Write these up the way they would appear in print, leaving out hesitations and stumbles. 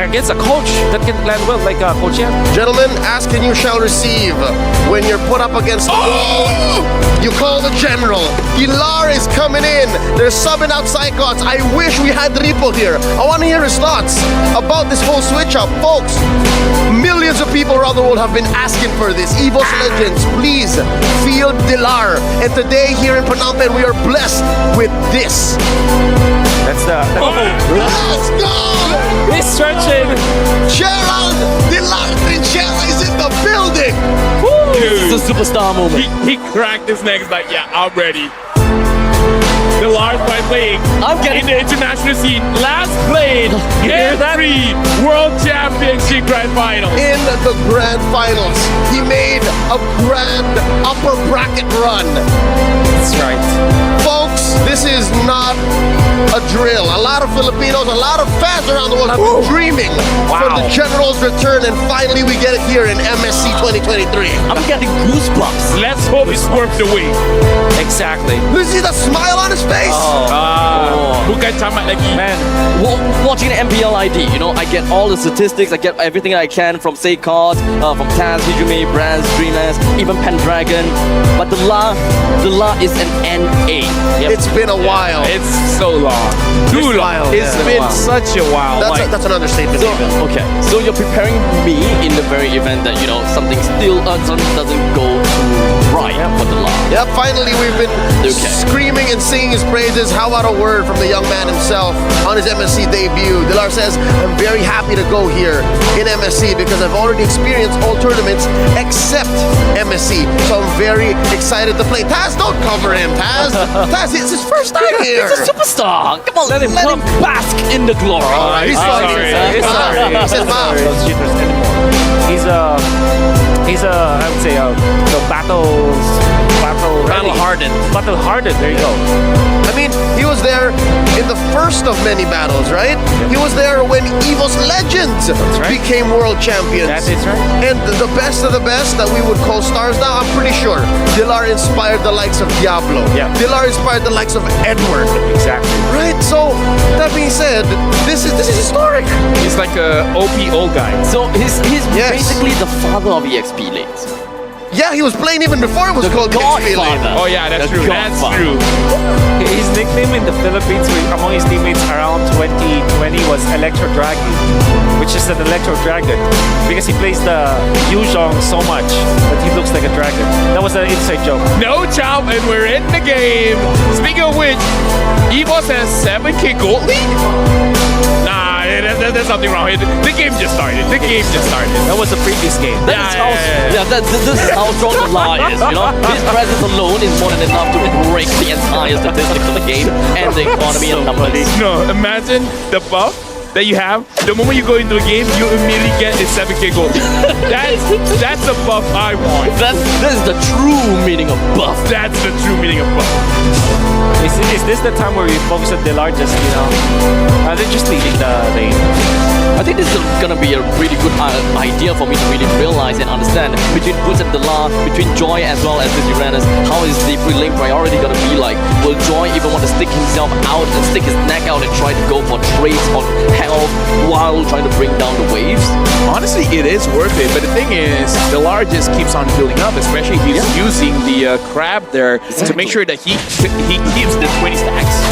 against a coach that can land well, like Coach Yan. Gentlemen, ask and you shall receive. When you're put up against the wall, you call the general. DILAR is coming in. They're subbing out Psychots. I wish we had Ripo here. I want to hear his thoughts about this whole switch up. Folks, millions of people around the world have been asking for this. EVOS Legends, please field DILAR. And today here in Phnom Penh, we are blessed with this. That's the... Let's go! He's stretching! Gerald DILAR Trinchera is in the building! This is a superstar moment. He cracked his neck, like, yeah, I'm ready. DILAR's by playing in the international scene. Last played in the World Championship Grand Final. In the Grand Finals, he made a grand upper bracket run. That's right. Folks, this is not a drill. A lot of Filipinos, a lot of fans around the world have been dreaming for the General's return, and finally we get it here in MSC 2023. I'm getting goosebumps. Let's hope it's worth the wait. Exactly. You see the smile on his face? Bukan camat lagi. Man, Watching the MPL ID, you know, I get all the statistics, I get everything I can from Saycard, from Taz, Hijumi, Brands, Dreamers, even Pendragon. But DILAR is an NA. It's been a while. It's so long. Too long. It's been such a while. That's an understatement. So, okay, so you're preparing me in the very event that, you know, something doesn't go right for DILAR. Yep, finally we've been screaming and singing his praises. How about a word from the young man himself on his MSC debut? DILAR says, I'm very happy to go here in MSC because I've already experienced all tournaments except MSC. So I'm very excited to play. Taz, don't cover him, Taz. Taz, it's his first time here. He's a superstar. Come on, let him bask in the glory. He's sorry. he's sorry. He said, "Mom." Those cheaters anymore. He's a I would say battle hardened. Battle hardened. There you go. I mean, he was there in the first of many battles, right? He was there when EVOS Legends became world champions. That is right. And the best of the best that we would call stars now, I'm pretty sure DILAR inspired the likes of Diablo. Yeah. DILAR inspired the likes of Edward. Exactly. Right? So, that being said, this is historic. He's like a OP old guy. So he's basically the father of EXP lanes. Yeah, he was playing even before it was called XP Lane. Oh yeah, that's true. That's true. His nickname in the Philippines among his teammates around 2020 was Electro Dragon, which is an Electro Dragon because he plays the Yuzhong so much that he looks like a dragon. That was an inside joke. No chop, and we're in the game. Speaking of which, EVOS has 7K gold lead? Nah, there's something wrong here. The game just started. That was the previous game. This is how strong DILAR is, you know? His presence alone is more than enough to break the entire statistics of the game and the economy and numbers. No, imagine the buff that you have. The moment you go into a game, you immediately get a 7K gold. That's the buff I want. This is the true meaning of buff. That's the true meaning of buff. Is this the time where we focus on DILAR just, you know, they're just leading the lane? I think this is gonna be a really good idea for me to really realize and understand between Boots and DILAR, between Joy as well as this Uranus, how is the pre-lane priority gonna be like? Will Joy even want to stick himself out and stick his neck out and try to go for trades on health while trying to bring down the waves? Honestly, it is worth it, but the thing is, DILAR just keeps on building up, especially he's using the crab there to make sure that he keeps the 20 stacks.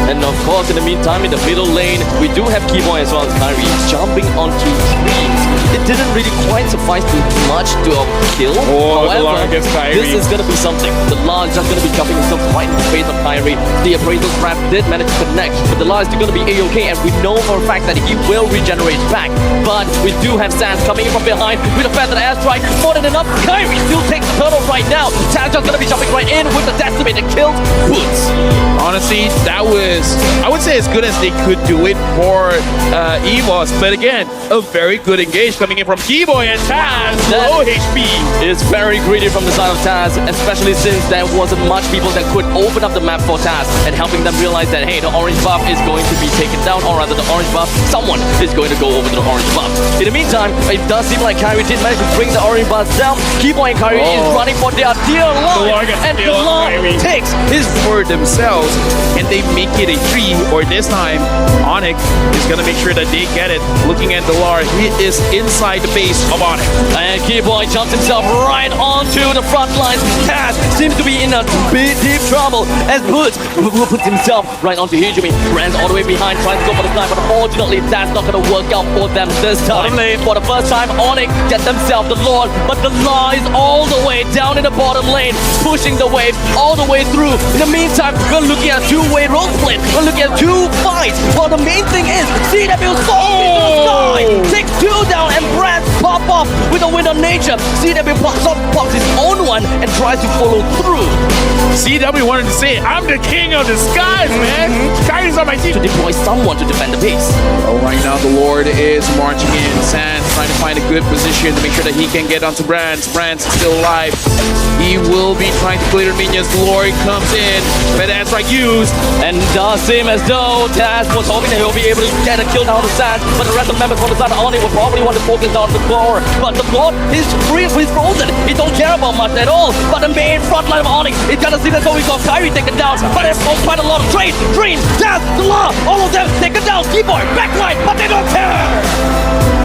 And of course, in the meantime, in the middle lane, we do have Keyboy as well as Kyrie jumping onto screens. It didn't really quite suffice too much to kill. However, this is going to be something. DILAR is just going to be jumping himself right in the face of Kyrie. The appraisal trap did manage to connect, but DILAR is still going to be A-OK, and we know for a fact that he will regenerate back. But we do have Sans coming in from behind with a feathered airstrike. More than enough. Kyrie still takes the turtle right now. Sans just going to be jumping right in with the decimate and killed Woods. Honestly, that was, I would say, as good as they could do it for EVOS, but again, a very good engage coming in from Keyboy and Taz. Low HP. It's very greedy from the side of Taz, especially since there wasn't much people that could open up the map for Taz and helping them realize that, hey, the orange buff is going to be taken down, or rather the orange buff, someone is going to go over to the orange buff. In the meantime, it does seem like Kyrie did manage to bring the orange buff down. Keyboy and Kyrie is running for their dear life, and DILAR takes his for themselves. Can they make it a 3? Or this time, ONIC is going to make sure that they get it. Looking at DILAR, he is inside the base of ONIC. And Keyboy jumps himself right onto the front lines. Taz seems to be in a big deep trouble as Butch puts himself right onto Hijumi. Runs all the way behind, trying to go for the climb, but unfortunately that's not going to work out for them this time. Bottom lane. For the first time, ONIC get themselves the Lord, but the law is all the way down in the bottom lane, pushing the wave all the way through. In the meantime, we're looking at two-way road split. We're looking at two fights. Well, the main thing is CW soars into the sky, takes 2 down, and Brands pop off with a win on nature. CW pops his own one and tries to follow through. CW wanted to say, I'm the king of the skies, man. Skies on my team. To deploy someone to defend the base. Oh, right now the Lord is marching in. Sans trying to find a good position to make sure that he can get onto Brands. Brands is still alive. He will be trying to clear minions. The Lord comes in, but that's like used. And does seem as though Taz was hoping that he'll be able to get a kill down the Sans, but the rest of the members from the side of ONIC will probably want to focus on the core. But the Lord is free, he's frozen. He don't care about much at all. But the main front line of ONIC, it kind of seems as though we got Kyrie taken down. But there's quite a lot of trade, Dream, Taz, DILAR, all of them taken down. Keyboy, backline, but they don't care.